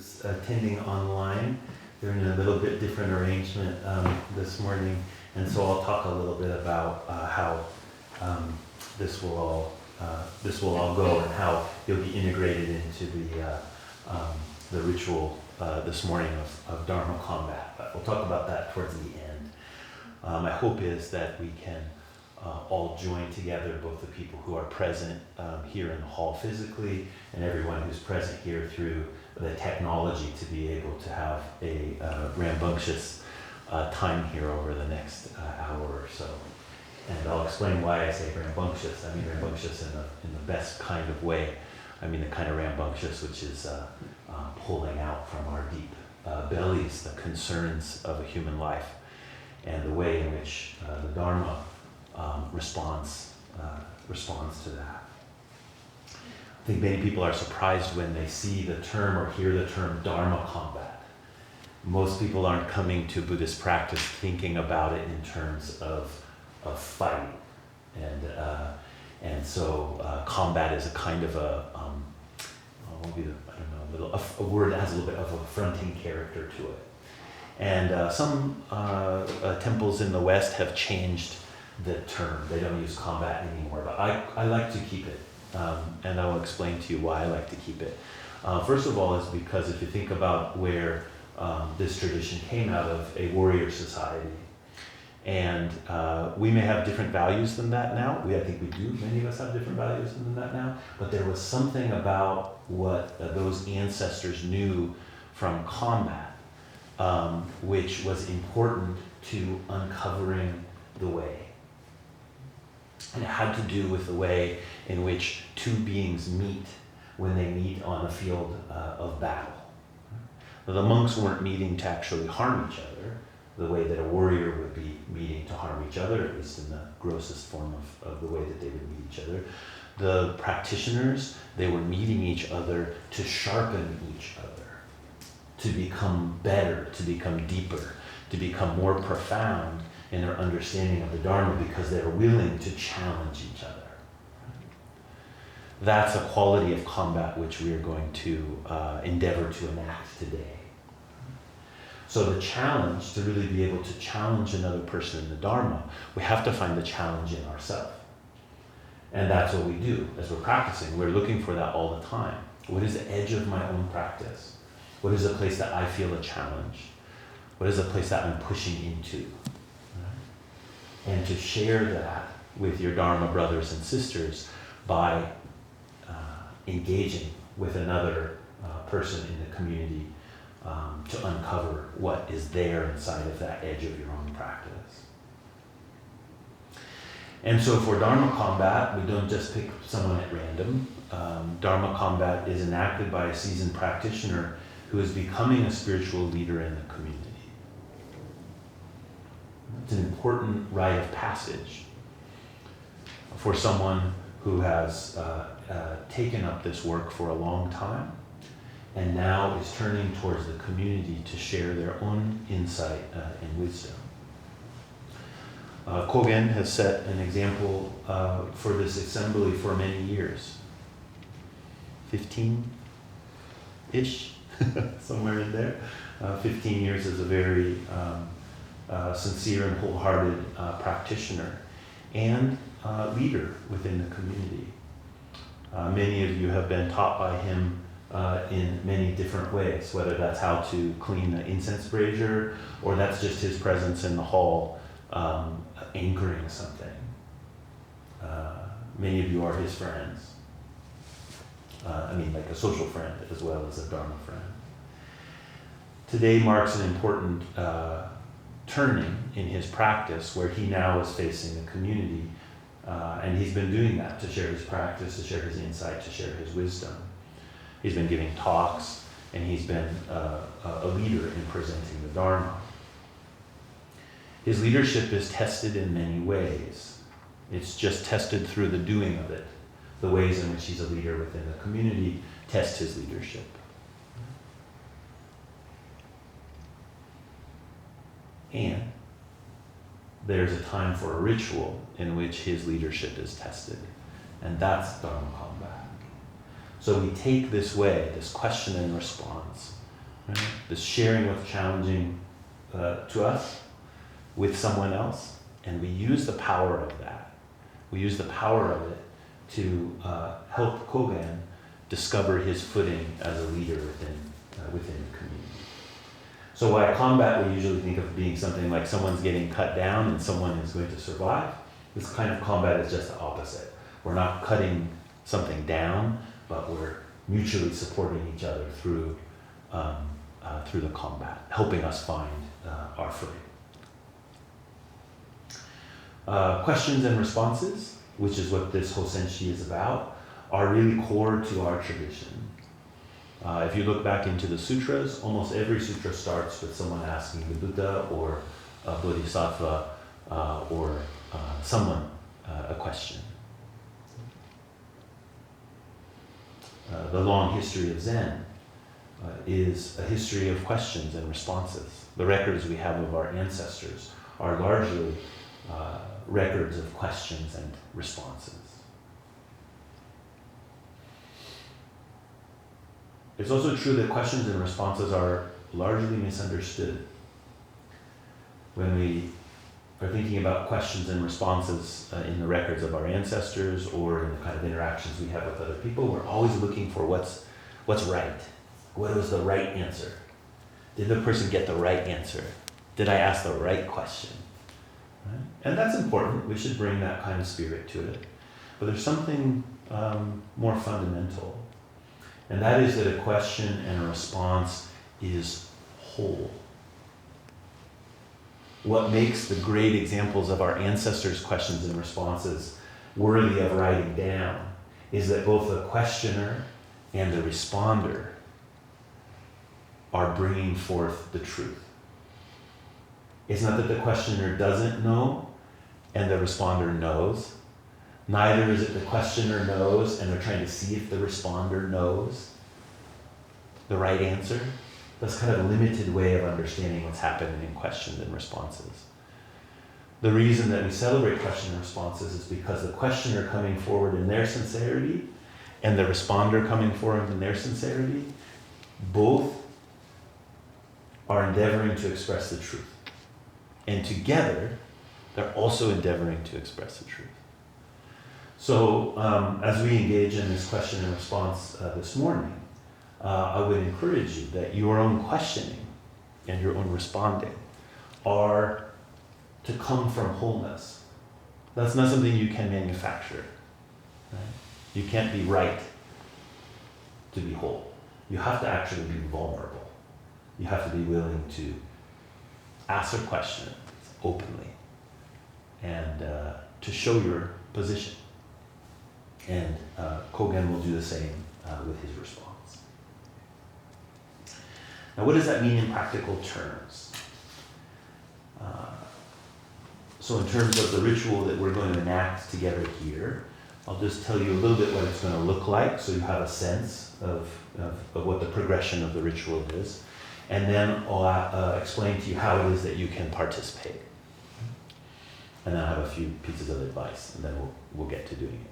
who's attending online. They're in a little bit different arrangement this morning, and so I'll talk a little bit about how this will all go and how you'll be integrated into the ritual this morning of Dharma Combat. But we'll talk about that towards the end. My hope is that we can all join together, both the people who are present here in the hall physically and everyone who's present here through the technology, to be able to have a rambunctious time here over the next hour or so. And I'll explain why I say rambunctious. I mean rambunctious in the best kind of way. I mean the kind of rambunctious which is pulling out from our deep bellies the concerns of a human life, and the way in which the Dharma responds to that. I think many people are surprised when they see the term or hear the term Dharma Combat. Most people aren't coming to Buddhist practice thinking about it in terms of fighting, and so combat is a kind of a word that has a little bit of a affronting character to it. And some temples in the West have changed the term. They don't use combat anymore, but I like to keep it, and I will explain to you why I like to keep it. First of all is because if you think about where this tradition came out of, a warrior society, and we may have different values than that now. I think we do. Many of us have different values than that now. But there was something about what those ancestors knew from combat, which was important to uncovering the way. And it had to do with the way in which two beings meet when they meet on a field of battle. Now, the monks weren't meeting to actually harm each other, the way that a warrior would be meeting to harm each other, at least in the grossest form of the way that they would meet each other. The practitioners, they were meeting each other to sharpen each other, to become better, to become deeper, to become more profound in their understanding of the Dharma, because they're willing to challenge each other. That's a quality of combat which we are going to endeavor to enact today. So the challenge, to really be able to challenge another person in the Dharma, we have to find the challenge in ourselves. And that's what we do as we're practicing. We're looking for that all the time. What is the edge of my own practice? What is the place that I feel a challenge? What is the place that I'm pushing into? And to share that with your Dharma brothers and sisters by engaging with another person in the community to uncover what is there inside of that edge of your own practice. And so for Dharma Combat, we don't just pick someone at random. Dharma Combat is enacted by a seasoned practitioner who is becoming a spiritual leader in the community. It's an important rite of passage for someone who has taken up this work for a long time and now is turning towards the community to share their own insight and wisdom. Kogen has set an example for this assembly for many years. 15-ish, somewhere in there. 15 years as a very sincere and wholehearted practitioner and leader within the community. Many of you have been taught by him in many different ways, whether that's how to clean the incense brazier, or that's just his presence in the hall anchoring something. Many of you are his friends. Like a social friend as well as a Dharma friend. Today marks an important turning in his practice, where he now is facing the community, and he's been doing that to share his practice, to share his insight, to share his wisdom. He's been giving talks, and he's been a leader in presenting the Dharma. His leadership is tested in many ways. It's just tested through the doing of it. The ways in which he's a leader within the community test his leadership. And there's a time for a ritual in which his leadership is tested. And that's Dharma Combat. So we take this way, this question and response, right? This sharing what's challenging to us with someone else, and we use the power of that. We use the power of it to help Kogen discover his footing as a leader within the community. So while combat we usually think of being something like someone's getting cut down and someone is going to survive, this kind of combat is just the opposite. We're not cutting something down, but we're mutually supporting each other through the combat, helping us find our footing. Questions and responses, which is what this Hossen-shiki is about, are really core to our tradition. If you look back into the sutras, almost every sutra starts with someone asking the Buddha or a Bodhisattva or someone a question. The long history of Zen is a history of questions and responses. The records we have of our ancestors are largely records of questions and responses. It's also true that questions and responses are largely misunderstood. When we are thinking about questions and responses in the records of our ancestors or in the kind of interactions we have with other people, we're always looking for what's right. What was the right answer? Did the person get the right answer? Did I ask the right question? Right? And that's important. We should bring that kind of spirit to it. But there's something more fundamental. And that is that a question and a response is whole. What makes the great examples of our ancestors' questions and responses worthy of writing down is that both the questioner and the responder are bringing forth the truth. It's not that the questioner doesn't know and the responder knows. Neither is it the questioner knows and they're trying to see if the responder knows the right answer. That's kind of a limited way of understanding what's happening in questions and responses. The reason that we celebrate question and responses is because the questioner coming forward in their sincerity and the responder coming forward in their sincerity, both are endeavoring to express the truth. And together, they're also endeavoring to express the truth. So as we engage in this question and response this morning, I would encourage you that your own questioning and your own responding are to come from wholeness. That's not something you can manufacture. Right? You can't be right to be whole. You have to actually be vulnerable. You have to be willing to ask a question openly and to show your position. And Kogen will do the same with his response. Now, what does that mean in practical terms? So in terms of the ritual that we're going to enact together here, I'll just tell you a little bit what it's going to look like so you have a sense of what the progression of the ritual is. And then I'll explain to you how it is that you can participate. And then I have a few pieces of advice, and then we'll get to doing it.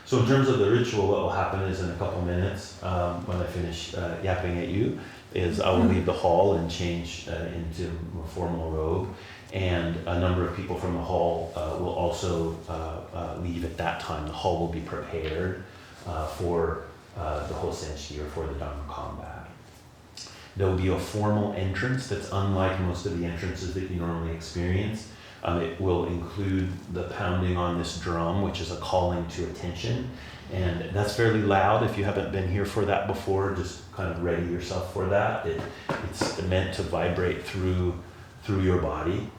So in terms of the ritual, what will happen is in a couple minutes, when I finish yapping at you, is I will leave the hall and change into a formal robe. And a number of people from the hall will also leave at that time. The hall will be prepared for the Hossen-shiki or for the Dharma Combat. There will be a formal entrance that's unlike most of the entrances that you normally experience. It will include the pounding on this drum, which is a calling to attention. And that's fairly loud. If you haven't been here for that before, just kind of ready yourself for that. It's meant to vibrate through your body.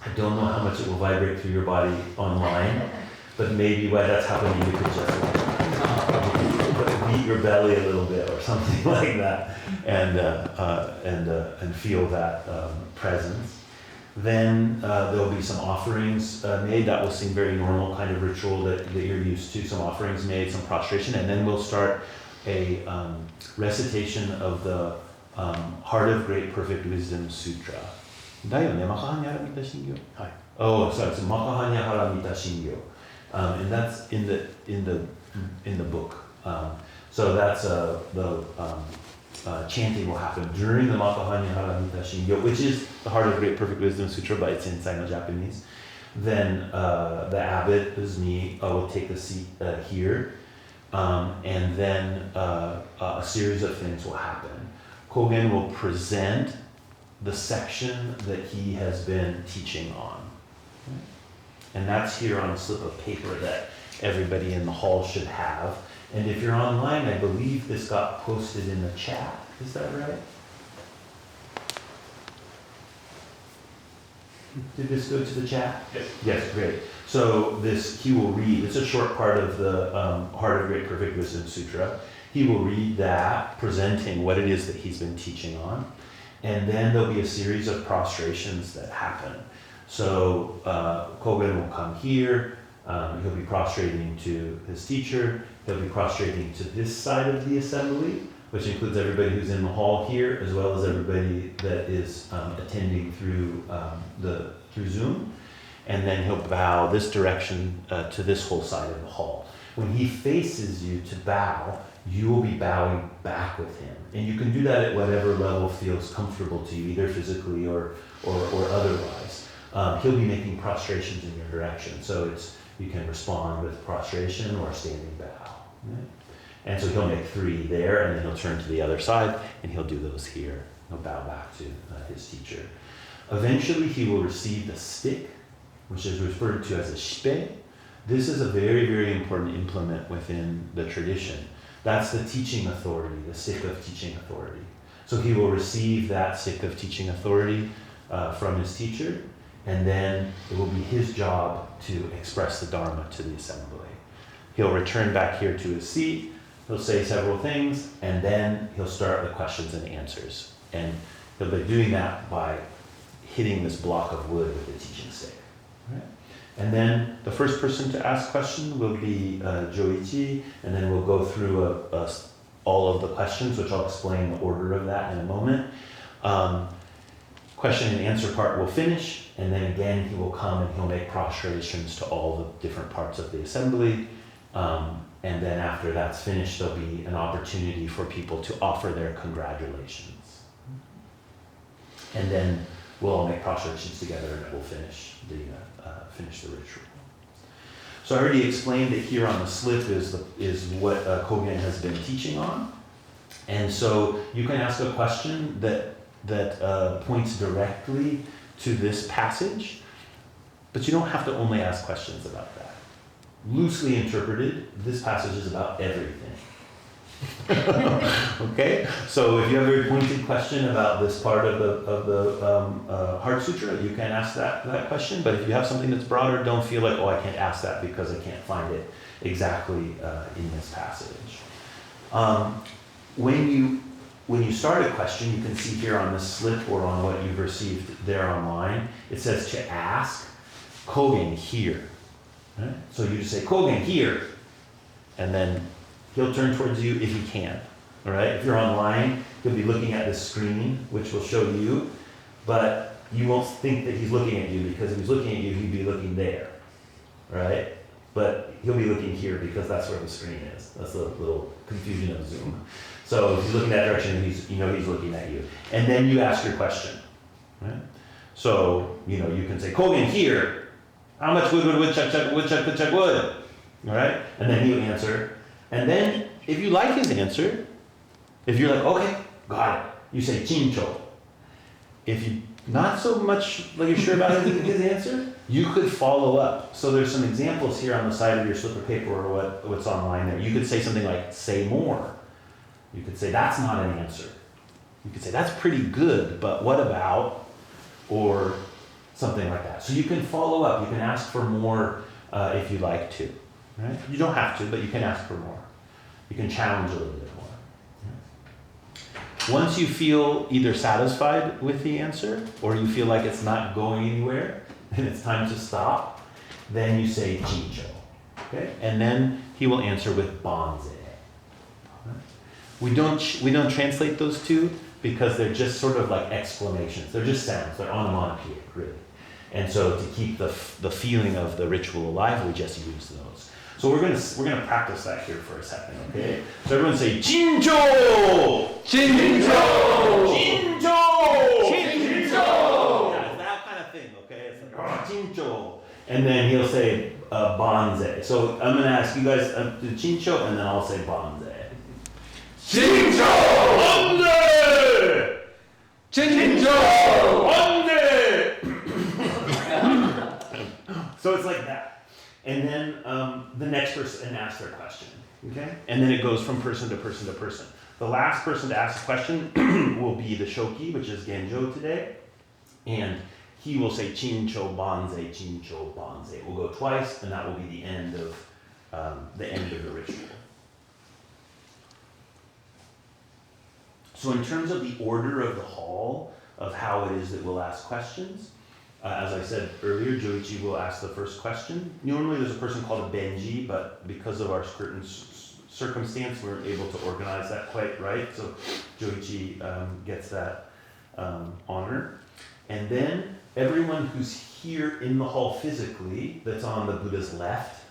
I don't know how much it will vibrate through your body online, but maybe while that's happening, you could just beat your belly a little bit or something like that, and feel that presence. Then there'll be some offerings made. That will seem very normal kind of ritual that you're used to. Some offerings made, some prostration, and then we'll start a recitation of the Heart of Great Perfect Wisdom Sutra. Oh, sorry, it's Makahanya Haramita Shingyo, and that's in the book. So that's the chanting will happen during the Makuhanya Haramita Shingyo, which is the Heart of Great Perfect Wisdom Sutra, but it's in Sino-Japanese. Then the abbot, who's me, will take the seat here, and then a series of things will happen. Kogen will present the section that he has been teaching on. And that's here on a slip of paper that everybody in the hall should have. And if you're online, I believe this got posted in the chat. Is that right? Did this go to the chat? Yes. Yes, great. So this, he will read, it's a short part of the Heart of Great Perfect Wisdom Sutra. He will read that, presenting what it is that he's been teaching on. And then there'll be a series of prostrations that happen. So Kogen will come here, he'll be prostrating to his teacher, he'll be prostrating to this side of the assembly, which includes everybody who's in the hall here, as well as everybody that is attending through through Zoom. And then he'll bow this direction to this whole side of the hall. When he faces you to bow, you will be bowing back with him. And you can do that at whatever level feels comfortable to you, either physically or otherwise. He'll be making prostrations in your direction. So you can respond with prostration or standing bow. Right? And so he'll make 3 there, and then he'll turn to the other side, and he'll do those here. He'll bow back to his teacher. Eventually, he will receive the stick, which is referred to as a shipei. This is a very, very important implement within the tradition. That's the teaching authority, the stick of teaching authority. So he will receive that stick of teaching authority from his teacher, and then it will be his job to express the Dharma to the assembly. He'll return back here to his seat, he'll say several things, and then he'll start the questions and answers. And he'll be doing that by hitting this block of wood with the teaching stick. Right? And then the first person to ask question will be Joichi, and then we'll go through all of the questions, which I'll explain the order of that in a moment. Question and answer part will finish, and then again he will come and he'll make prostrations to all the different parts of the assembly. And then after that's finished, there'll be an opportunity for people to offer their congratulations. And then we'll all make prostrations together, and it will finish the ritual. So I already explained that here on the slip is what Kogen has been teaching on. And so you can ask a question that points directly to this passage, but you don't have to only ask questions about that. Loosely interpreted, this passage is about everything. Okay, so if you have a very pointed question about this part of the Heart Sutra, you can ask that question. But if you have something that's broader, don't feel like, oh, I can't ask that because I can't find it exactly in this passage. When you start a question, you can see here on this slip or on what you've received there online, it says to ask Kogen here. Right? So you just say, Kogen here, and then he'll turn towards you if he can. All right? If you're online, he'll be looking at this screen, which will show you, but you won't think that he's looking at you, because if he's looking at you, he'd be looking there. Right? But he'll be looking here because that's where the screen is. That's the little confusion of Zoom. So if he's looking that direction, he's looking at you. And then you ask your question. Right? So, you can say, Kogen here, how much wood would woodchuck wood? All right? And then he'll answer. And then, if you like his answer, if you're like, okay, got it, you say chincho. If you're not so much like you're sure about his answer, you could follow up. So there's some examples here on the side of your slip of paper or what's online there. You could say something like, say more. You could say, that's not an answer. You could say, that's pretty good, but what about? Or something like that. So you can follow up. You can ask for more if you like to. Right? You don't have to, but you can ask for more. You can challenge a little bit more. Once you feel either satisfied with the answer, or you feel like it's not going anywhere, and it's time to stop, then you say Jincho. Okay? And then he will answer with Banze. We don't translate those two because they're just sort of like exclamations. They're just sounds. They're onomatopoeic, really. And so to keep the feeling of the ritual alive, we just use those. So we're gonna practice that here for a second, okay? So everyone say Jinjo! Jinjo! Jinjo! Jinjo! Yeah, it's that kind of thing, okay? It's like Jinjo. And then he'll say Banzai. So I'm gonna ask you guys to Jinjo, and then I'll say Banzai. Jinjo! Banzai! Jinjo! So it's like that. And then the next person asks their question, okay? And then it goes from person to person to person. The last person to ask a question will be the shoki, which is Genjo today. And he will say Chincho Banzai, Chincho Banzai. We'll go twice, and that will be the end of the ritual. So in terms of the order of the hall, of how it is that we'll ask questions, as I said earlier, Joichi will ask the first question. Normally there's a person called a Benji, but because of our certain circumstance, we weren't able to organize that quite right. So Joichi gets that honor. And then everyone who's here in the hall physically, that's on the Buddha's left,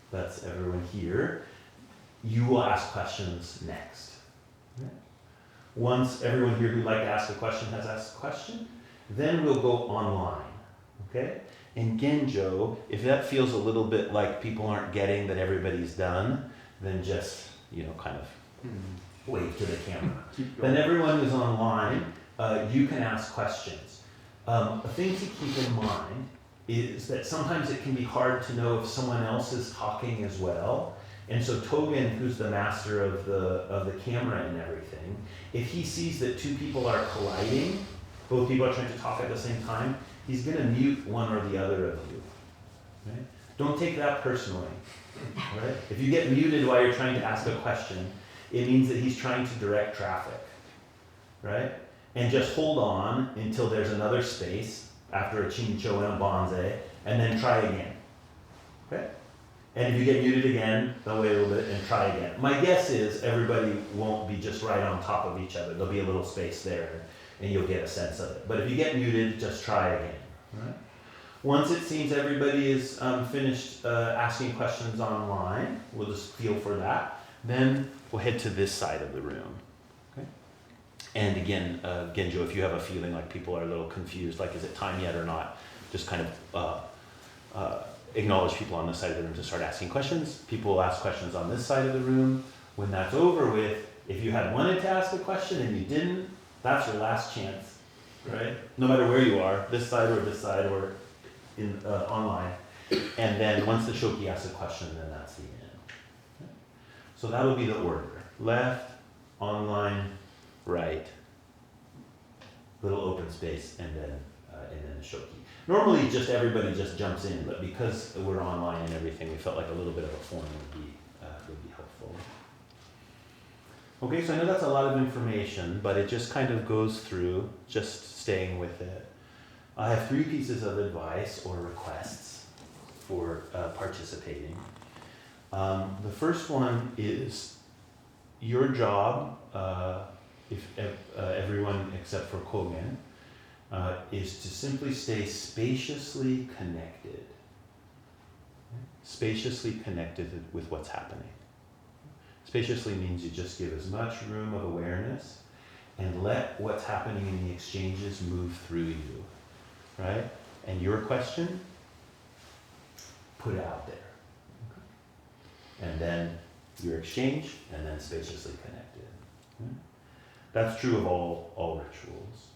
that's everyone here, you will ask questions next. Okay? Once everyone here who'd like to ask a question has asked a question, then we'll go online, okay? In Genjo, if that feels a little bit like people aren't getting that everybody's done, then just, kind of wave to the camera. Then everyone who's online, you can ask questions. A thing to keep in mind is that sometimes it can be hard to know if someone else is talking as well. And so Kogen, who's the master of the camera and everything, if he sees that two people are colliding, both people are trying to talk at the same time, he's going to mute one or the other of you. Right? Don't take that personally. Right? If you get muted while you're trying to ask a question, it means that he's trying to direct traffic. Right? And just hold on until there's another space after a Chincho and a Banzai, and then try again. Okay? And if you get muted again, then wait a little bit and try again. My guess is everybody won't be just right on top of each other. There'll be a little space there, and you'll get a sense of it. But if you get muted, just try again. Right? Once it seems everybody is finished asking questions online, we'll just feel for that. Then we'll head to this side of the room. Okay? And again, Genjo, if you have a feeling like people are a little confused, like is it time yet or not, just kind of acknowledge people on this side of the room to start asking questions. People will ask questions on this side of the room. When that's over with, if you had wanted to ask a question and you didn't, that's your last chance, right? No matter where you are, this side or in online. And then once the shoki asks a question, then that's the end. Okay? So that would be the order. Left, online, right, little open space, and then the shoki. Normally, just everybody just jumps in, but because we're online and everything, we felt like a little bit of a form would be helpful. Okay, so I know that's a lot of information, but it just kind of goes through, just staying with it. I have 3 pieces of advice or requests for participating. The first one is your job, if everyone except for Kogen, is to simply stay spaciously connected. Spaciously connected with what's happening. Spaciously means you just give as much room of awareness and let what's happening in the exchanges move through you, right? And your question, put it out there. Okay? And then your exchange, and then spaciously connected. Okay? That's true of all rituals.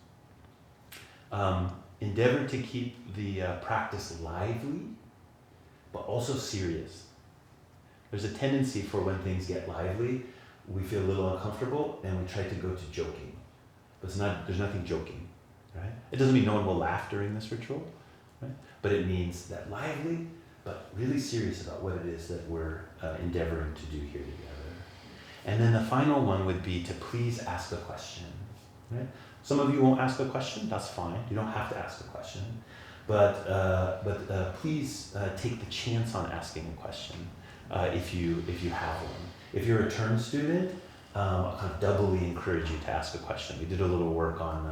Endeavor to keep the practice lively, but also serious. There's a tendency for when things get lively, we feel a little uncomfortable and we try to go to joking. But there's nothing joking, right? It doesn't mean no one will laugh during this ritual, right? But it means that lively, but really serious about what it is that we're endeavoring to do here together. And then the final one would be to please ask a question, right? Some of you won't ask a question, that's fine. You don't have to ask a question. But please take the chance on asking a question if you have one. If you're a term student, I'll kind of doubly encourage you to ask a question. We did a little work on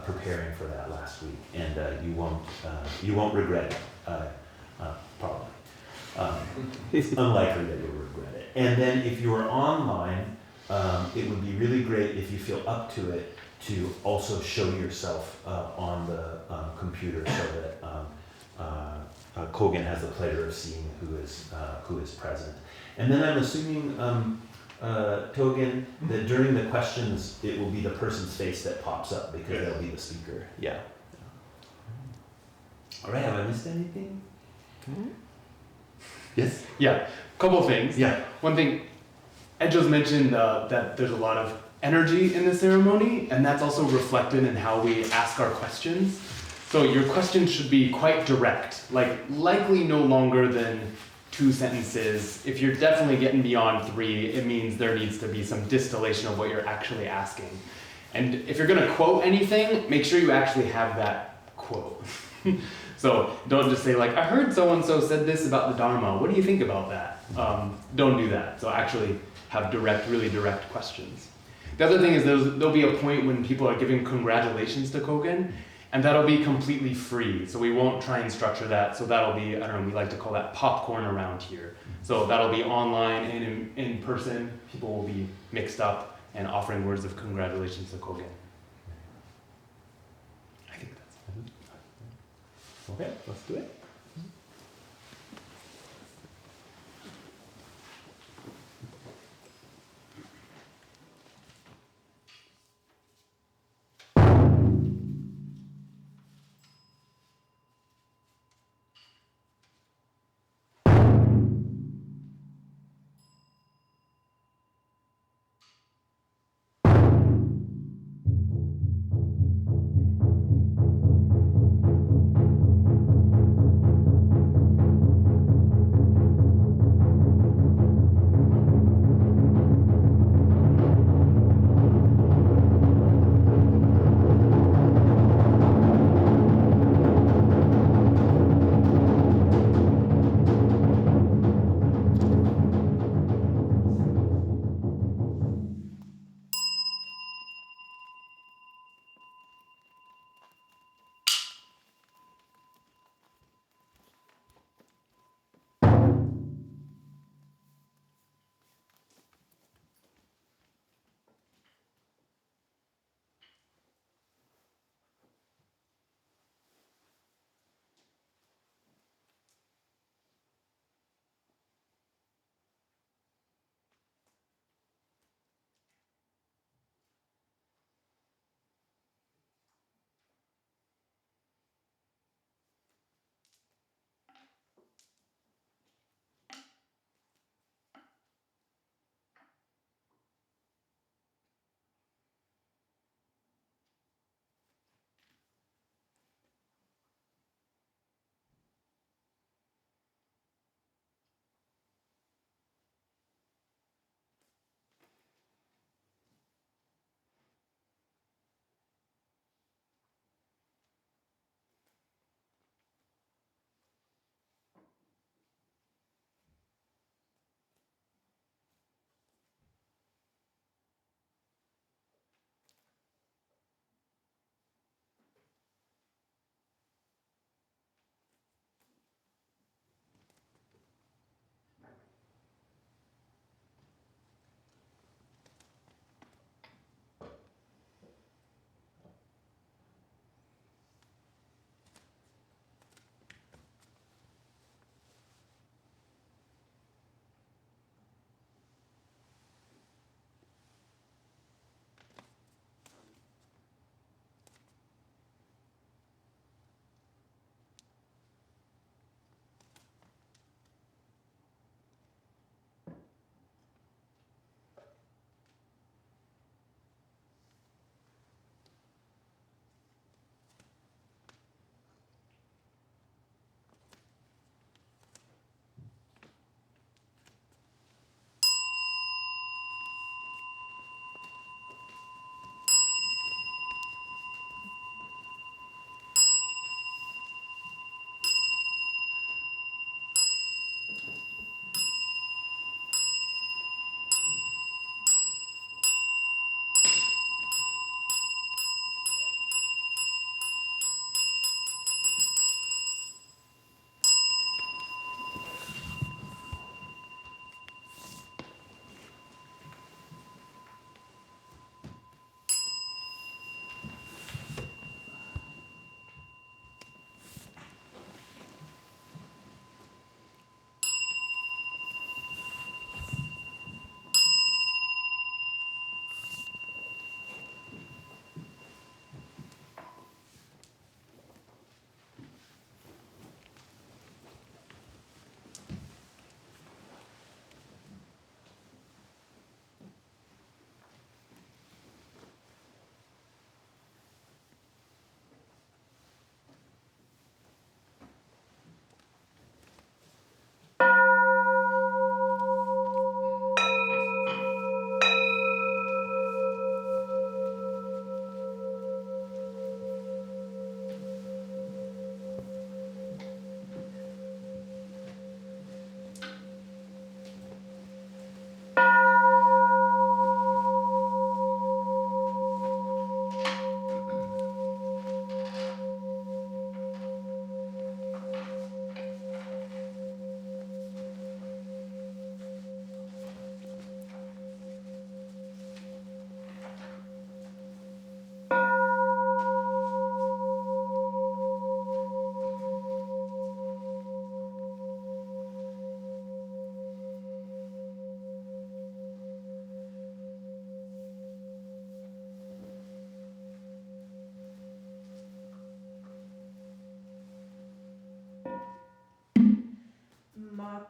preparing for that last week, and you won't regret it, probably. It's unlikely that you'll regret it. And then if you're online, it would be really great if you feel up to it to also show yourself on the computer so that Kogen has the pleasure of seeing who is present. And then I'm assuming, Kogen, that during the questions, it will be the person's face that pops up because they'll be the speaker. Yeah. All right, have I missed anything? Yes? Yeah, couple of things. Yeah. One thing, Ed just mentioned that there's a lot of energy in the ceremony, and that's also reflected in how we ask our questions. So your questions should be quite direct, like likely no longer than 2 sentences. If you're definitely getting beyond 3, it means there needs to be some distillation of what you're actually asking. And if you're gonna quote anything, make sure you actually have that quote. So don't just say like, I heard so-and-so said this about the Dharma. What do you think about that? Don't do that. So actually have really direct questions. The other thing is there'll be a point when people are giving congratulations to Kogen, and that'll be completely free. So we won't try and structure that. So that'll be, I don't know, we like to call that popcorn around here. So that'll be online and in person. People will be mixed up and offering words of congratulations to Kogen. I think that's it. Okay, let's do it.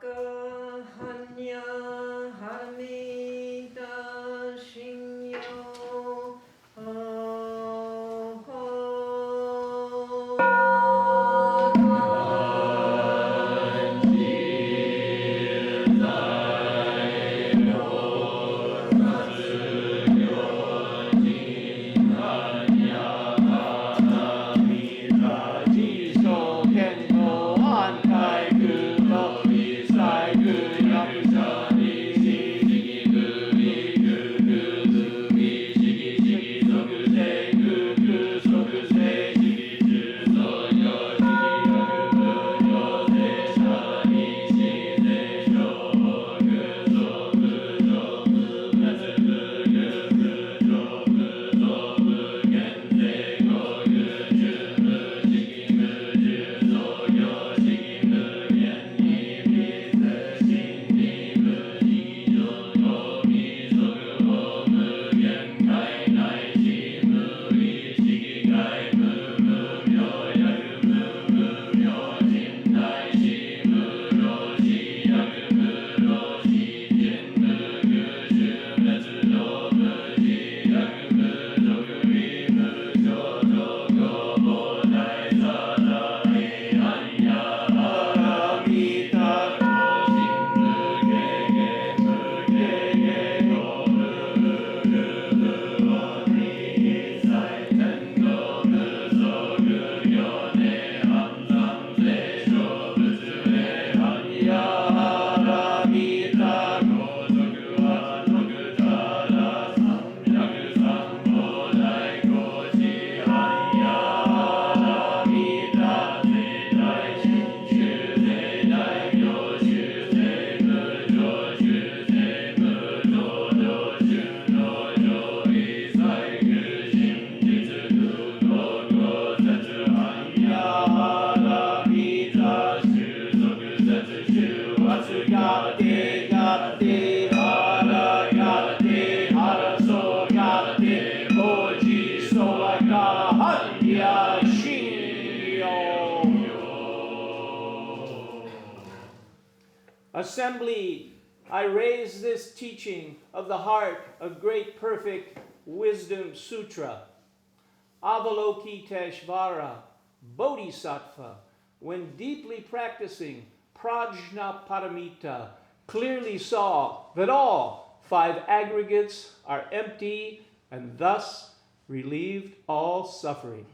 hanya hamida shinyo ho ho Assembly, I raise this teaching of the heart of great perfect wisdom sutra, Avalokiteshvara, Bodhisattva, when deeply practicing Prajnaparamita, clearly saw that all 5 aggregates are empty and thus relieved all suffering.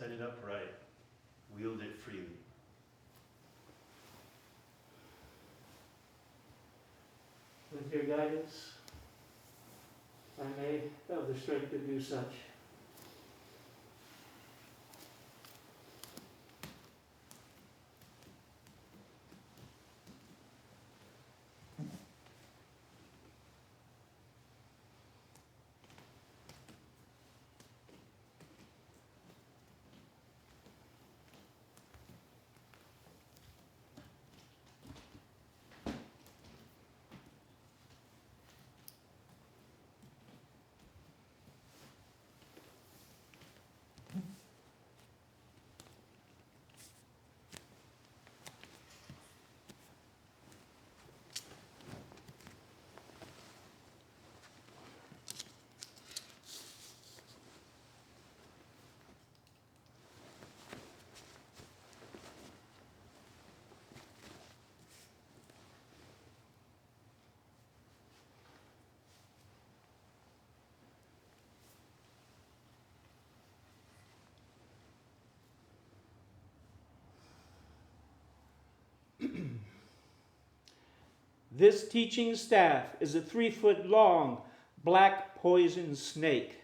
Set it up right. Wield it freely. With your guidance, I may have the strength to do such. This teaching staff is a 3-foot long black poison snake.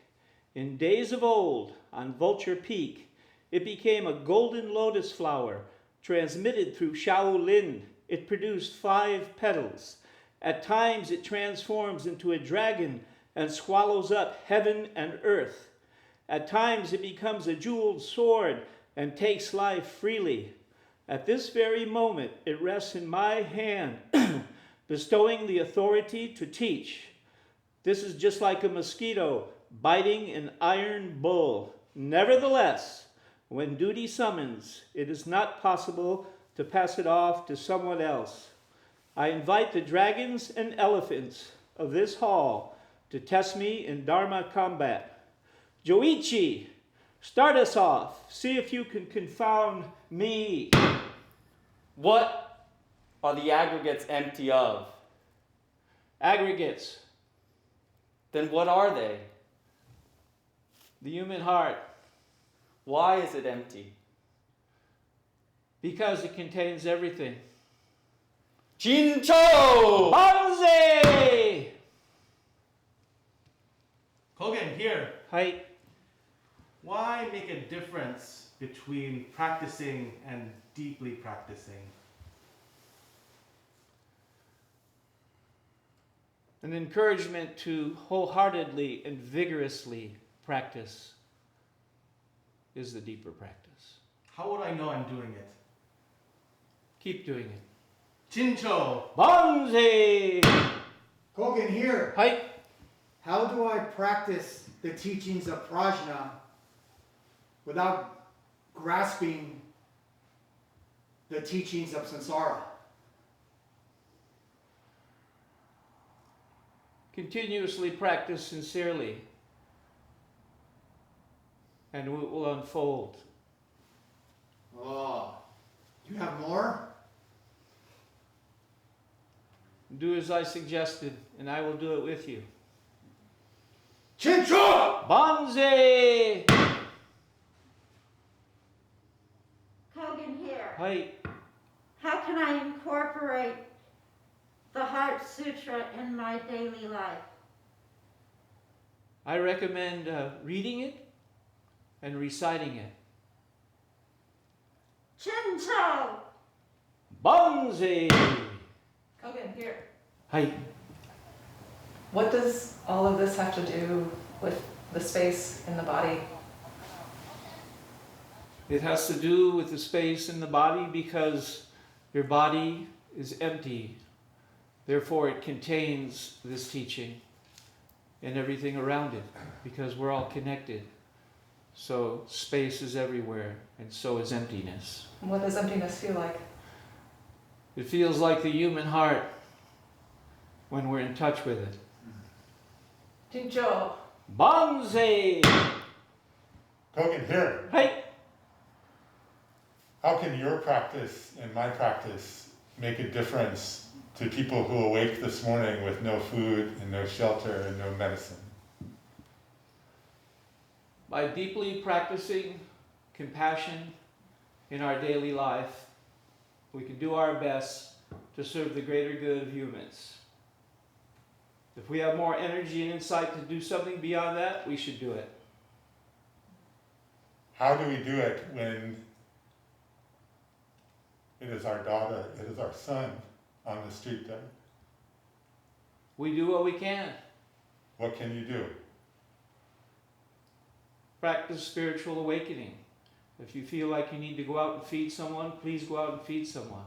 In days of old, on Vulture Peak, it became a golden lotus flower. Transmitted through Shaolin, it produced 5 petals. At times it transforms into a dragon and swallows up heaven and earth. At times it becomes a jeweled sword and takes life freely. At this very moment, it rests in my hand, bestowing the authority to teach. This is just like a mosquito biting an iron bull. Nevertheless, when duty summons, it is not possible to pass it off to someone else. I invite the dragons and elephants of this hall to test me in Dharma Combat. Joichi, start us off. See if you can confound me. What are the aggregates empty of? Aggregates, Then what are they? the human heart, Why is it empty? because it contains everything. Jincho! Banzai! Kogen, here. Height, Why make a difference between practicing and deeply practicing? an encouragement to wholeheartedly and vigorously practice is the deeper practice. How would I know I'm doing it? Keep doing it. Chincho! Banzai! Kogen here. Height, How do I practice the teachings of prajna without grasping the teachings of samsara? continuously practice sincerely, and it will unfold. Oh, you have more? Do as I suggested, and I will do it with you. Chincho! Banzai! Kogen here. Height, How can I incorporate the Heart Sutra in my daily life? I recommend reading it and reciting it. Chincho! Banzai! Kogen, here. Height, What does all of this have to do with the space in the body? it has to do with the space in the body because your body is empty. Therefore, it contains this teaching and everything around it because we're all connected. So space is everywhere, and so is emptiness. What does emptiness feel like? It feels like the human heart when we're in touch with it. Jincho. Banzai! Kogen, here. Hey! How can your practice and my practice make a difference to people who awake this morning with no food and no shelter and no medicine? By deeply practicing compassion in our daily life, we can do our best to serve the greater good of humans. If we have more energy and insight to do something beyond that, we should do it. How do we do it when it is our daughter, it is our son on the street there? We do what we can. What can you do? Practice spiritual awakening. If you feel like you need to go out and feed someone, please go out and feed someone.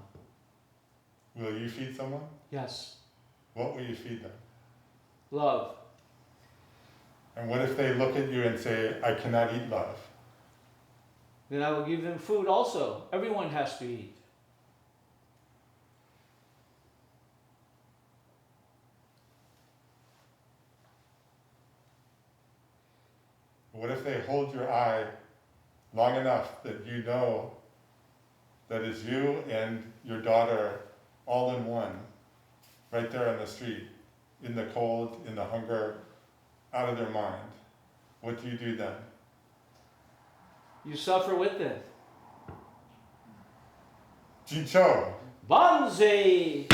Will you feed someone? Yes. What will you feed them? Love. And what if they look at you and say, I cannot eat love? Then I will give them food also. Everyone has to eat. What if they hold your eye long enough that you know that it's you and your daughter all in one, right there on the street, in the cold, in the hunger, out of their mind? What do you do then? You suffer with them. Jincho! Banzai!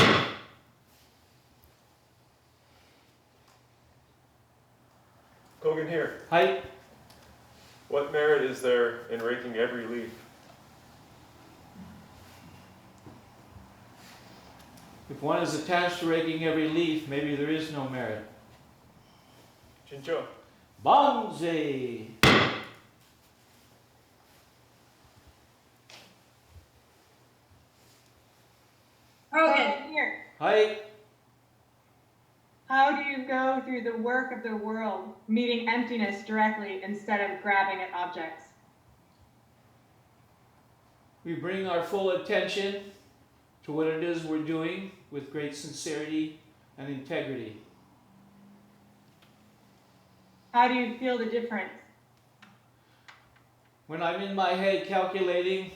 Kogen here. Hi. What merit is there in raking every leaf? If one is attached to raking every leaf, maybe there is no merit. Jincho. Banzai! Kogen, here. Hi. How do you go through the work of the world, meeting emptiness directly instead of grabbing at objects? We bring our full attention to what it is we're doing with great sincerity and integrity. How do you feel the difference? When I'm in my head calculating,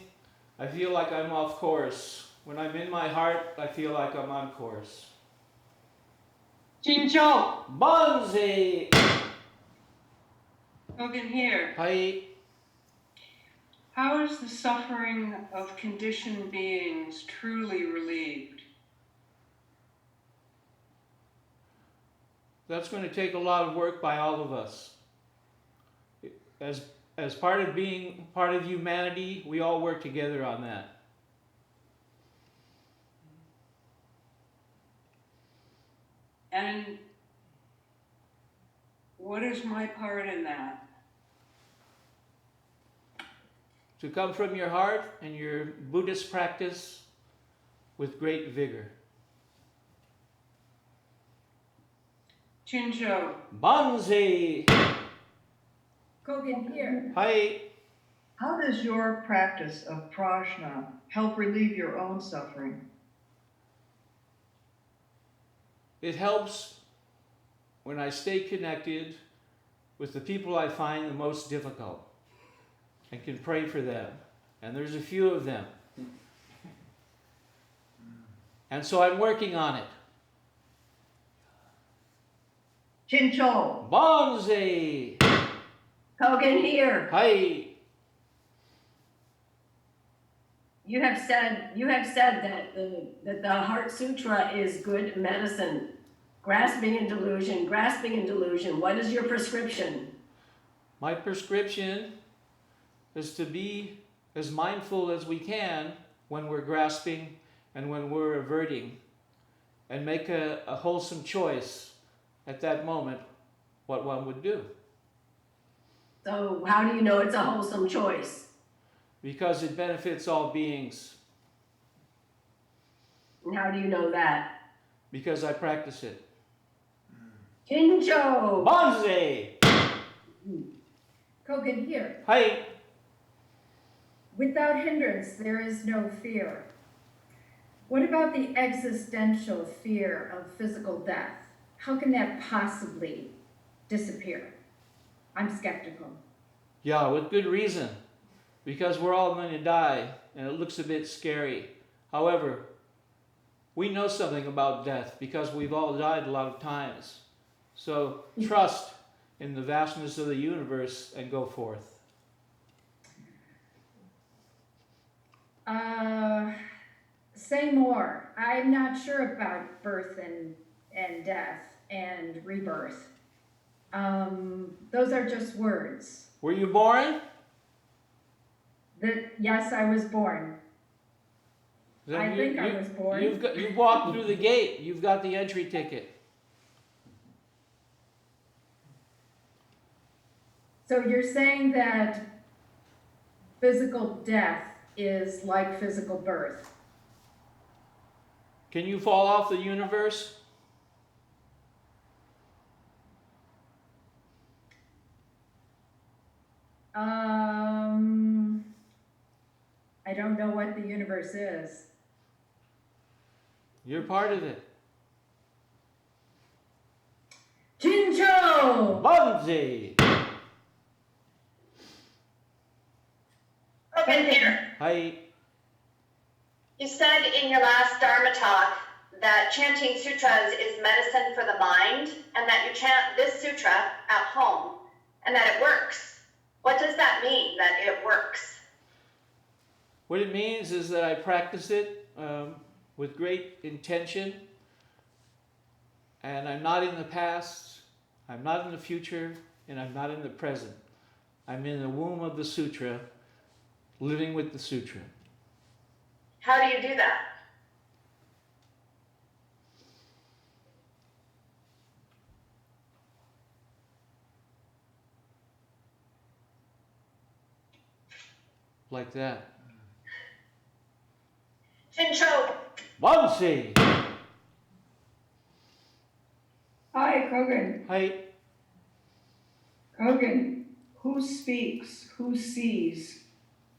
I feel like I'm off course. When I'm in my heart, I feel like I'm on course. Jincho! Banzai! Kogen here. Hi. How is the suffering of conditioned beings truly relieved? That's going to take a lot of work by all of us. As part of being part of humanity, we all work together on that. And what is my part in that? To come from your heart and your Buddhist practice with great vigor. Jincho. Banzai! Kogen here. Hi. How does your practice of prajna help relieve your own suffering? It helps when I stay connected with the people I find the most difficult and can pray for them. And there's a few of them. And so I'm working on it. Jincho. Banzai! Kogen here. Hi. You have said that the Heart Sutra is good medicine. Grasping in delusion, grasping in delusion. What is your prescription? My prescription is to be as mindful as we can when we're grasping and when we're averting, and make a wholesome choice at that moment what one would do. So how do you know it's a wholesome choice? Because it benefits all beings. And how do you know that? Because I practice it. Jincho! Banzai! Kogen here. Hi. Without hindrance, there is no fear. What about the existential fear of physical death? How can that possibly disappear? I'm skeptical. Yeah, with good reason. Because we're all going to die, and it looks a bit scary. However, we know something about death because we've all died a lot of times. So trust in the vastness of the universe and go forth. say more. I'm not sure about birth and death and rebirth. Those are just words. Were you born? Yes, I was born. Then I think I was born. You've walked through the gate. You've got the entry ticket. So you're saying that physical death is like physical birth? Can you fall off the universe? I don't know what the universe is. You're part of it. Jincho! Bunzi! Kogen here. Hi. You said in your last Dharma talk that chanting sutras is medicine for the mind, and that you chant this sutra at home, and that it works. What does that mean, that it works? What it means is that I practice it with great intention, and I'm not in the past, I'm not in the future, and I'm not in the present. I'm in the womb of the sutra, living with the sutra. How do you do that? Like that. Jincho. Bunzi! Hi, Kogen. Hi. Kogen, who speaks, who sees,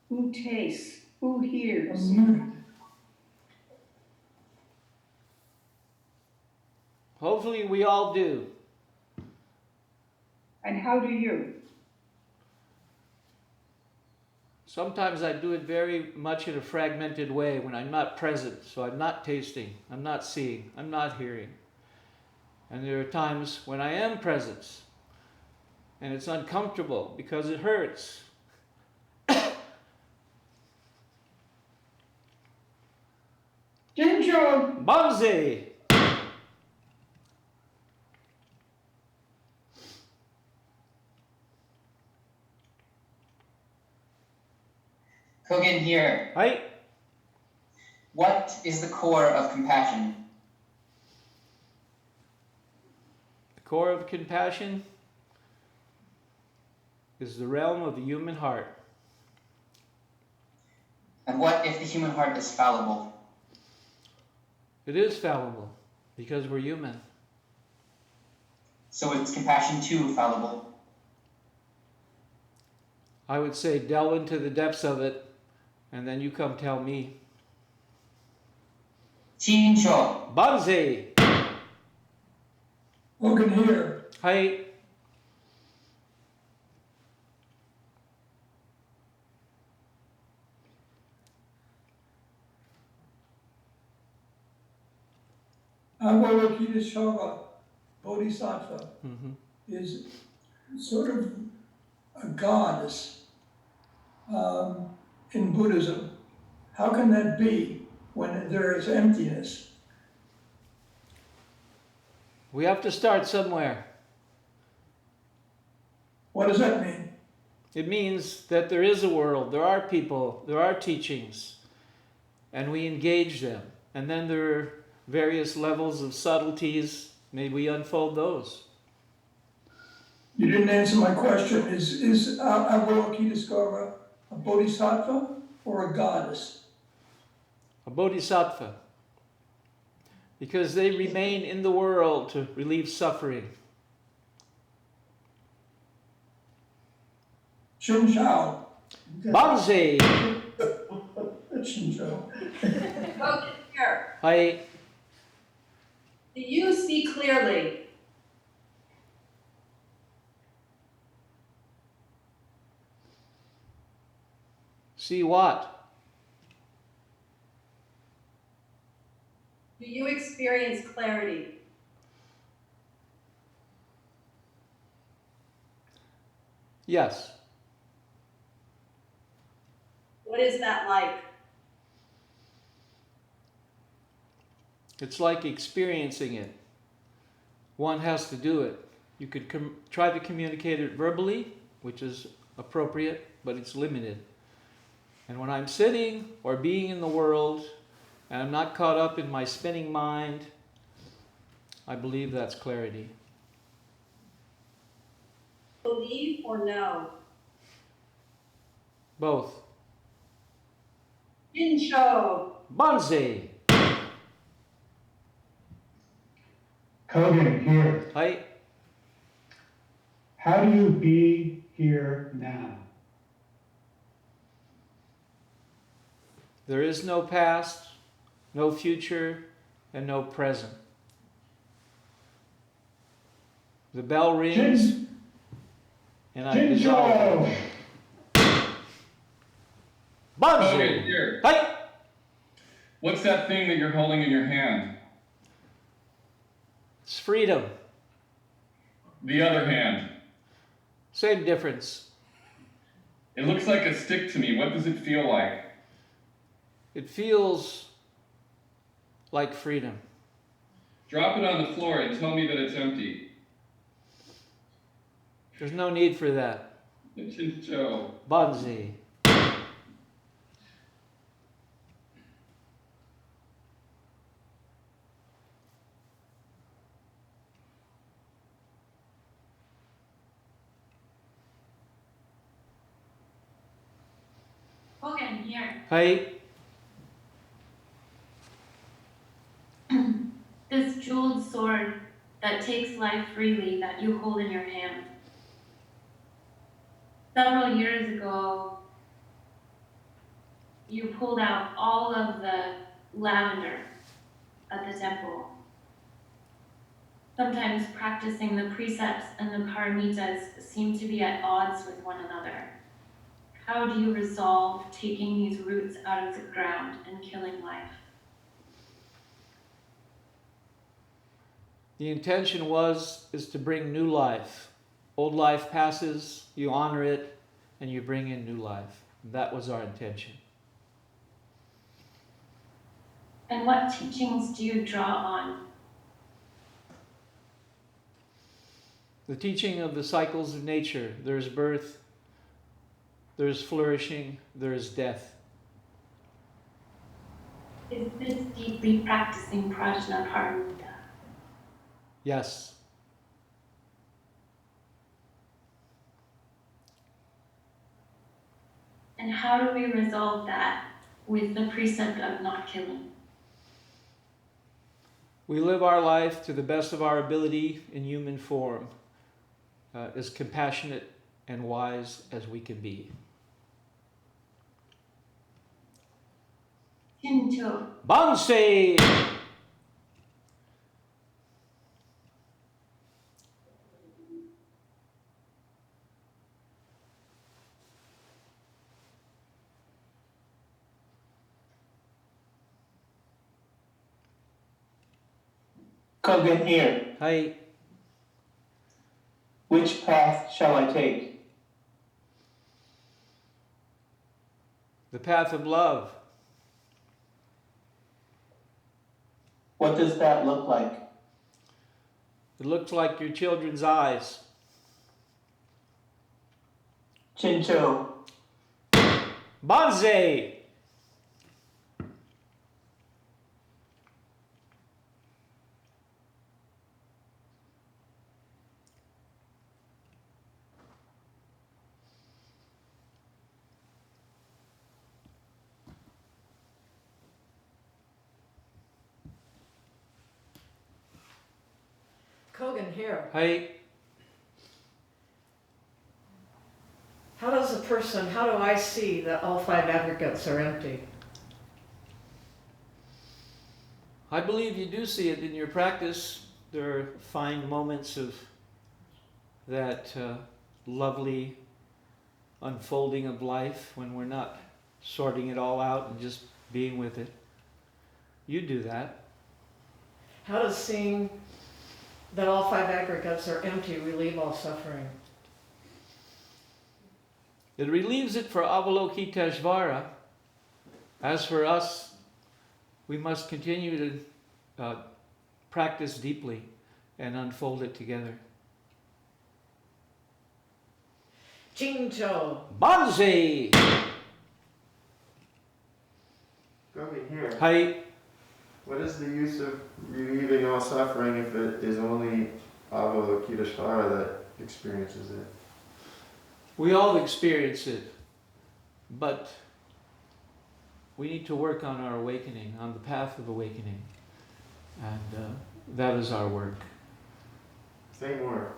who tastes, who hears? Hopefully we all do. And how do you? Sometimes I do it very much in a fragmented way when I'm not present, so I'm not tasting, I'm not seeing, I'm not hearing. And there are times when I am present, and it's uncomfortable because it hurts. Jincho! Bunzi! Kogen here. Hi. What is the core of compassion? The core of compassion is the realm of the human heart. And what if the human heart is fallible? It is fallible because we're human. So is compassion too fallible? I would say delve into the depths of it, and then you come tell me. Jincho. Bunzi! Kogen here. Hi. Avalokiteshvara, Bodhisattva, is sort of a goddess in Buddhism. How can that be when there is emptiness? We have to start somewhere. What does that mean? It means that there is a world, there are people, there are teachings, and we engage them. And then there are various levels of subtleties. May we unfold those. You didn't answer my question. Is Avalokiteshvara a bodhisattva or a goddess? A bodhisattva. Because they remain in the world to relieve suffering. Shinchao. Bunzi! Shinchao. Kogen here. Hi. Do you see clearly? See what? Do you experience clarity? Yes. What is that like? It's like experiencing it. One has to do it. You could try to communicate it verbally, which is appropriate, but it's limited. And when I'm sitting or being in the world, and I'm not caught up in my spinning mind, I believe that's clarity. Believe or know? Both. Insho. Banzai. Kogen, here. Hi. How do you be here now? There is no past, no future, and no present. The bell rings, and I dissolve. Kogen, here. Hi. What's that thing that you're holding in your hand? It's freedom. The other hand. Same difference. It looks like a stick to me. What does it feel like? It feels like freedom. Drop it on the floor and tell me that it's empty. There's no need for that. Chincho. Banzai. Kogen, here. Hi. This jeweled sword that takes life freely that you hold in your hand. Several years ago, you pulled out all of the lavender at the temple. Sometimes practicing the precepts and the paramitas seem to be at odds with one another. How do you resolve taking these roots out of the ground and killing life? The intention is to bring new life. Old life passes, you honor it, and you bring in new life. That was our intention. And what teachings do you draw on? The teaching of the cycles of nature. There's birth, there's flourishing, there's death. Is this deeply practicing prajna paramita? Yes. And how do we resolve that with the precept of not killing? We live our life to the best of our ability in human form, as compassionate and wise as we can be. Shinto. Banzai! Kogen, here. Hi. Which path shall I take? The path of love. What does that look like? It looks like your children's eyes. Chincho. Banzai! Kogen, here. Hi. How do I see that all five aggregates are empty? I believe you do see it in your practice. There are fine moments of that lovely unfolding of life when we're not sorting it all out and just being with it. You do that. How does seeing that all five aggregates are empty relieve all suffering? It relieves it for Avalokiteshvara. As for us, we must continue to practice deeply and unfold it together. Chincho. Banzai! Kogen here. Hi. What is the use of relieving all suffering if it is only Avalokiteshvara that experiences it? We all experience it, but we need to work on our awakening, on the path of awakening. And that is our work. Say more.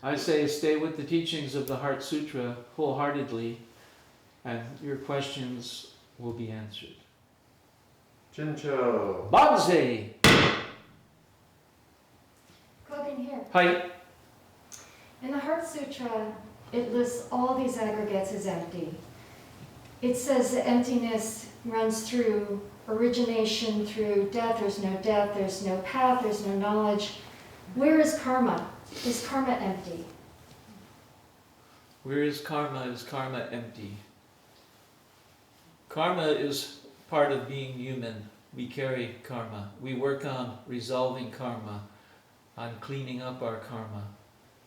I say stay with the teachings of the Heart Sutra wholeheartedly, and your questions will be answered. Chincho. Banzai! Kogen here. Hi. In the Heart Sutra, it lists all these aggregates as empty. It says the emptiness runs through origination, through death. There's no path, there's no knowledge. Where is karma? Is karma empty? Where is karma? Is karma empty? Karma is part of being human. We carry karma. We work on resolving karma, on cleaning up our karma,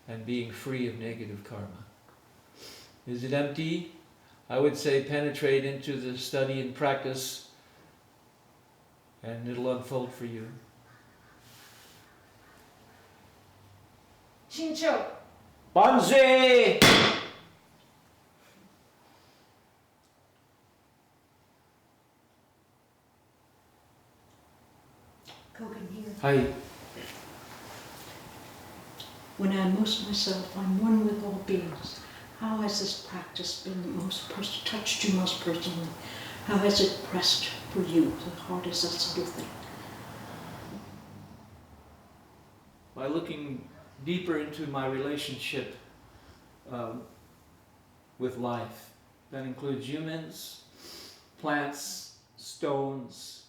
and being free of negative karma. Is it empty? I would say penetrate into the study and practice, and it'll unfold for you. Chincho. Banzai! Kogen here. Hi. When I immerse myself, I'm one with all beings. How has this practice been touched you most personally? How has it pressed for you, the hardest that's a good thing? By looking deeper into my relationship with life. That includes humans, plants, stones.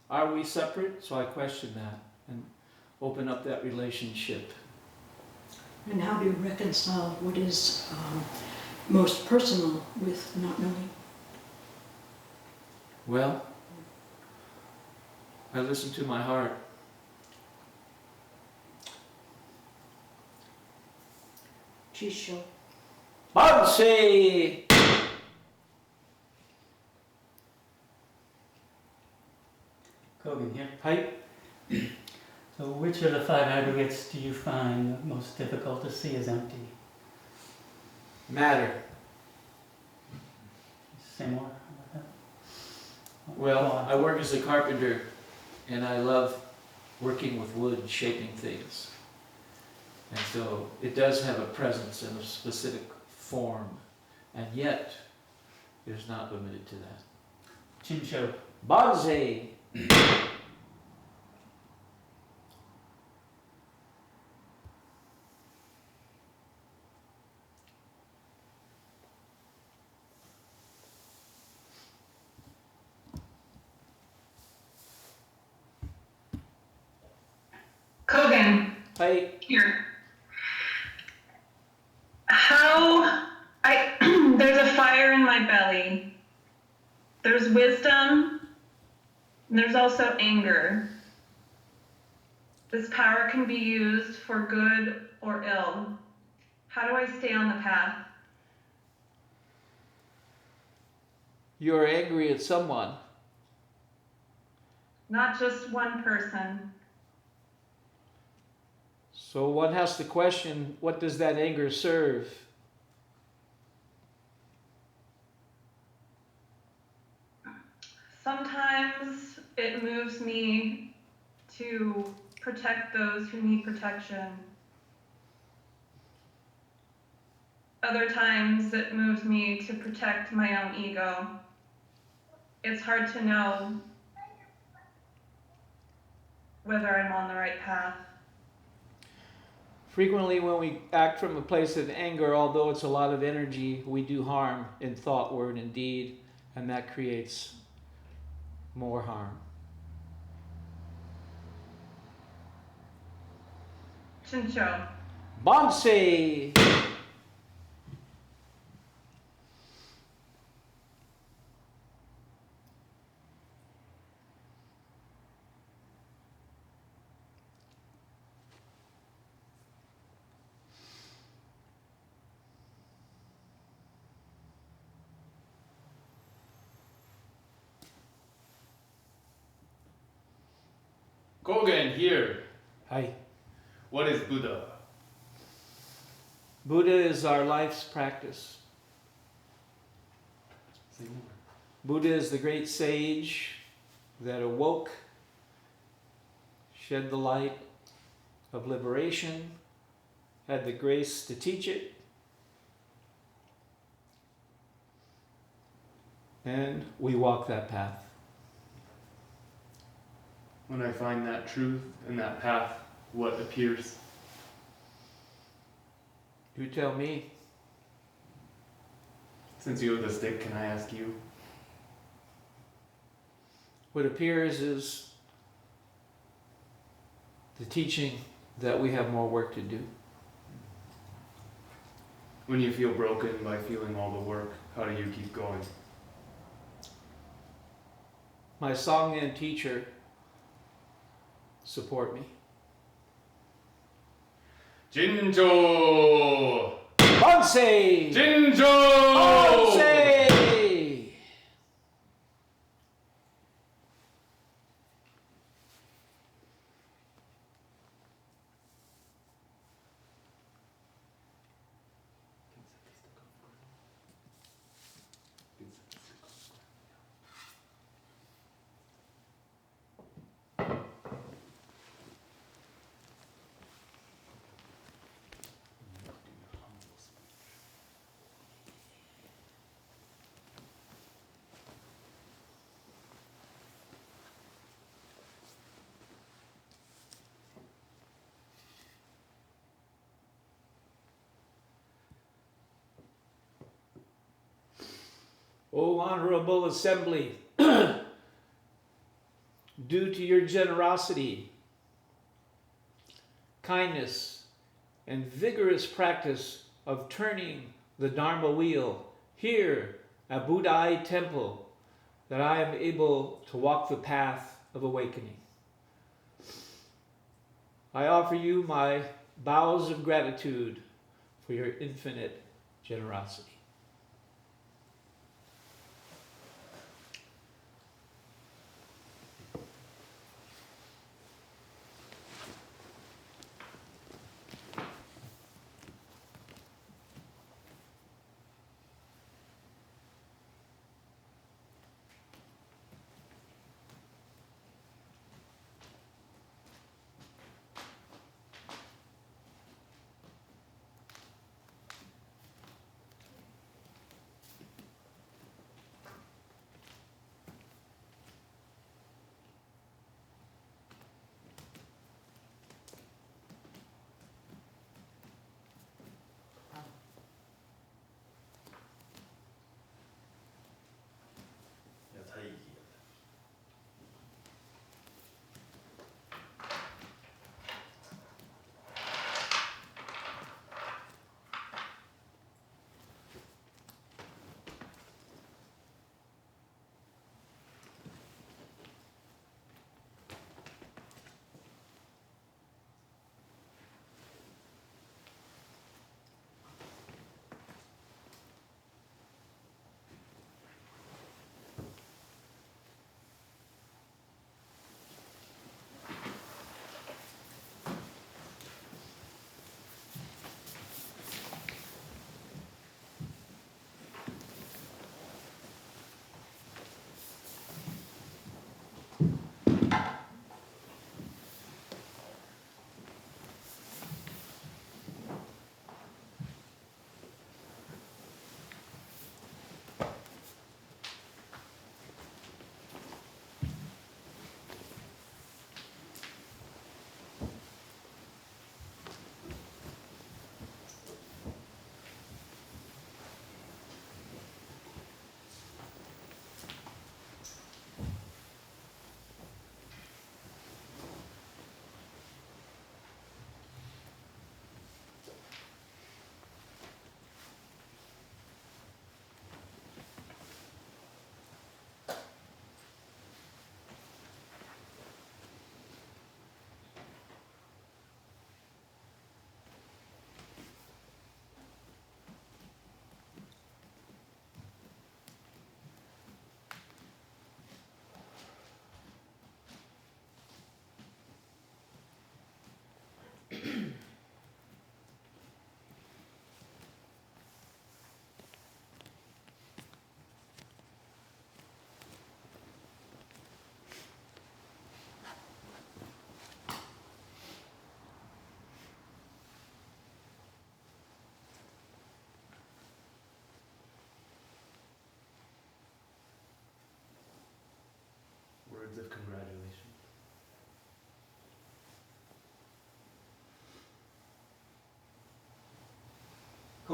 Are we separate? So I question that and open up that relationship. And how do you reconcile what is most personal with not knowing? Well, I listen to my heart. Chisho. Banzai! Kogen here. Hi. So which of the 5 aggregates do you find most difficult to see as empty? Matter. Say more about that. Well, I work as a carpenter, and I love working with wood, shaping things. And so it does have a presence in a specific form, and yet it is not limited to that. Chincho. Banzai! Kogen. Hi. Here. There's a fire in my belly. There's wisdom, and there's also anger. This power can be used for good or ill. How do I stay on the path? You're angry at someone. Not just one person. So one has to question, what does that anger serve? Sometimes it moves me to protect those who need protection. Other times it moves me to protect my own ego. It's hard to know whether I'm on the right path. Frequently when we act from a place of anger, although it's a lot of energy, we do harm in thought, word, and deed, and that creates more harm. Chincho. Banzai! Kogen here. Hi. What is Buddha? Buddha is our life's practice. Say more. Buddha is the great sage that awoke, shed the light of liberation, had the grace to teach it, and we walk that path. When I find that truth and that path, what appears? You tell me. Since you have the stick, can I ask you? What appears is the teaching that we have more work to do. When you feel broken by feeling all the work, how do you keep going? My Sangha teacher support me. Jinjo! Bonsai! Jinjo! Bonsai! O Honorable Assembly, due to your generosity, kindness, and vigorous practice of turning the Dharma wheel here at Budai Temple, that I am able to walk the path of awakening. I offer you my bows of gratitude for your infinite generosity.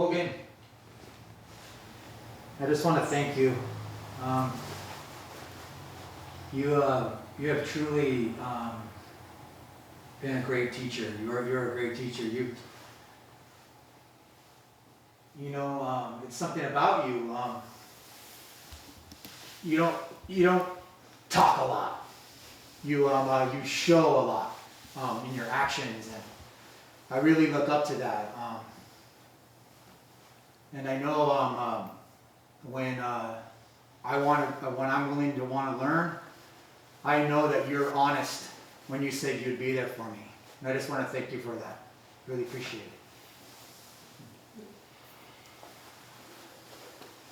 Kogen, I just want to thank you. You have truly been a great teacher. You're a great teacher. It's something about you. You don't talk a lot. You show a lot in your actions, and I really look up to that. And I know when I'm willing to want to learn, I know that you're honest when you said you'd be there for me. And I just want to thank you for that. Really appreciate it.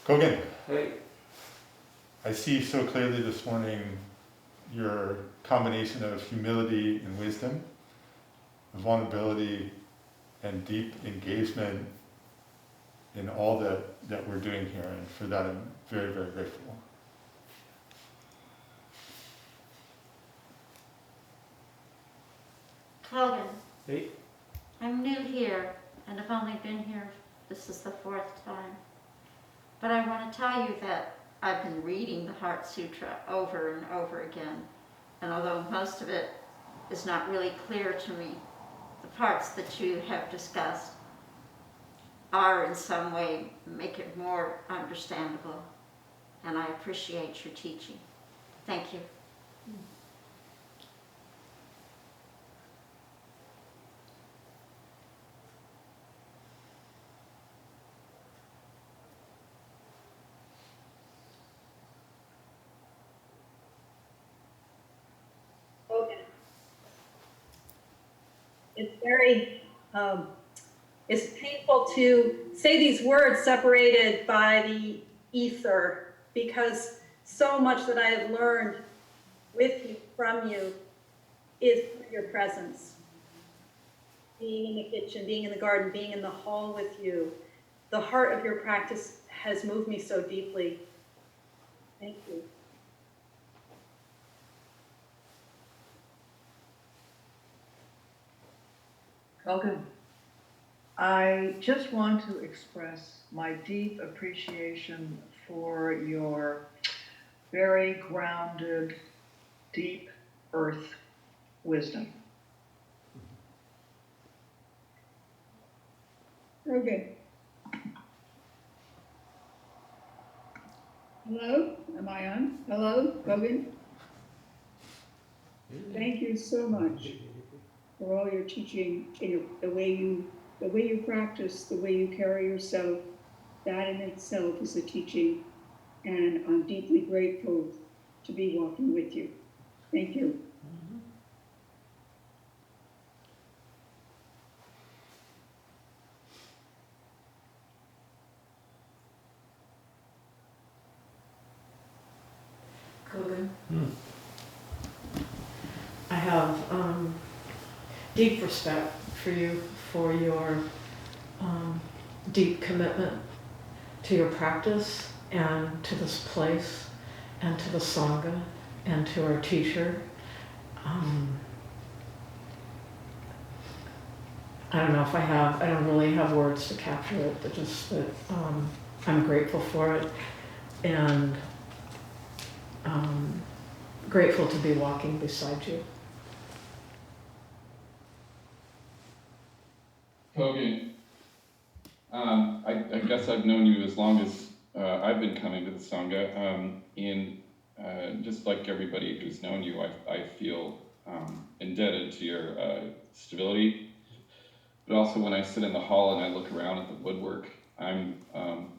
Kogen. Hey. I see so clearly this morning your combination of humility and wisdom, vulnerability and deep engagement in all that we're doing here, and for that I'm very, very grateful. Kogen. Hey. I'm new here, and I've only been here, this is the 4th time. But I want to tell you that I've been reading the Heart Sutra over and over again, and although most of it is not really clear to me, the parts that you have discussed are in some way make it more understandable, and I appreciate your teaching. Thank you. It's very, it's painful to say these words separated by the ether, because so much that I have learned with you, from you, is your presence. Being in the kitchen, being in the garden, being in the hall with you. The heart of your practice has moved me so deeply. Thank you. Kogen, I just want to express my deep appreciation for your very grounded, deep earth wisdom. Okay. Hello? Am I on? Hello, Kogen? Thank you so much for all your teaching and the way you practice, the way you carry yourself. That in itself is a teaching, and I'm deeply grateful to be walking with you. Thank you. Kogen. I have deep respect for you, for your deep commitment to your practice and to this place and to the Sangha and to our teacher. I don't know if I don't really have words to capture it, but just that I'm grateful for it, and grateful to be walking beside you. Kogen, I guess I've known you as long as I've been coming to the Sangha, and just like everybody who's known you, I feel indebted to your stability. But also when I sit in the hall and I look around at the woodwork, I'm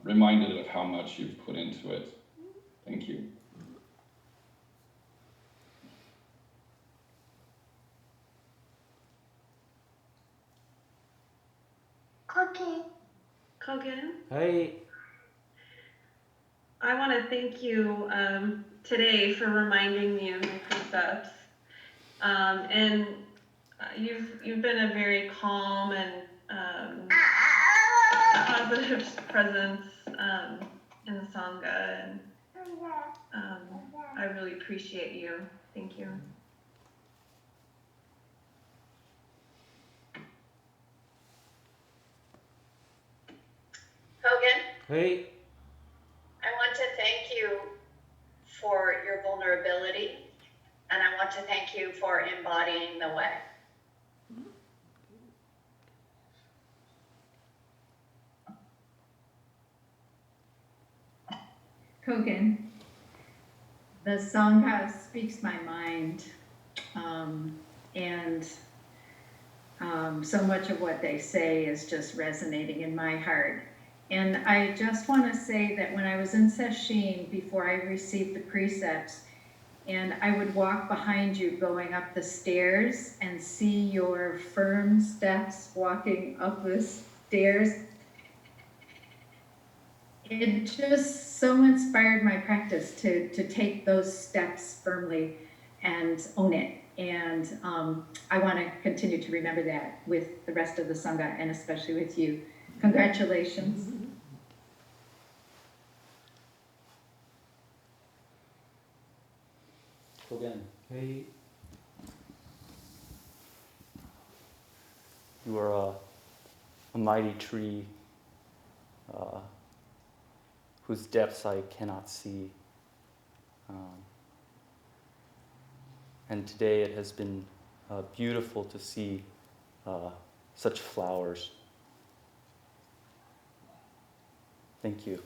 reminded of how much you've put into it. Thank you. Kogen, Hey. I want to thank you today for reminding me of my precepts. And you've been a very calm and positive presence in the Sangha, and I really appreciate you. Thank you. Hey. I want to thank you for your vulnerability, and I want to thank you for embodying the way. Kogen, the Sangha speaks my mind, and so much of what they say is just resonating in my heart. And I just want to say that when I was in Sesshin, before I received the precepts, and I would walk behind you going up the stairs and see your firm steps walking up the stairs, it just so inspired my practice to take those steps firmly and own it. And I want to continue to remember that with the rest of the Sangha and especially with you. Congratulations. Kogen, Hey. you are a mighty tree whose depths I cannot see. And today it has been beautiful to see such flowers. Thank you.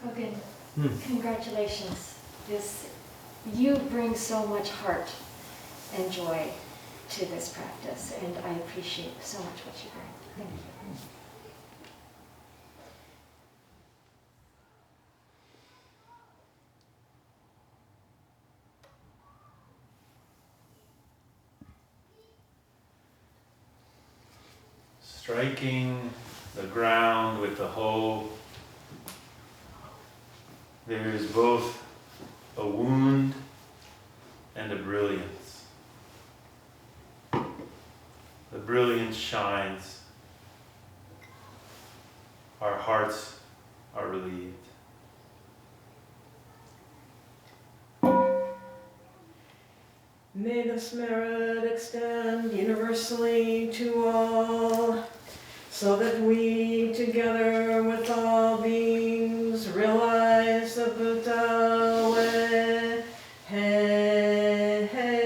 Kogen, congratulations. You bring so much heart and joy to this practice, and I appreciate so much what you bring. Thank you. Striking the ground with the hoe, there is both a wound and a brilliance. The brilliance shines. Our hearts are relieved. May this merit extend universally to all, so that we, together with all beings, realize the Buddha way. Hey, hey,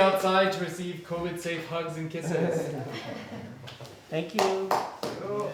outside to receive COVID-safe hugs and kisses. Thank you. Oh.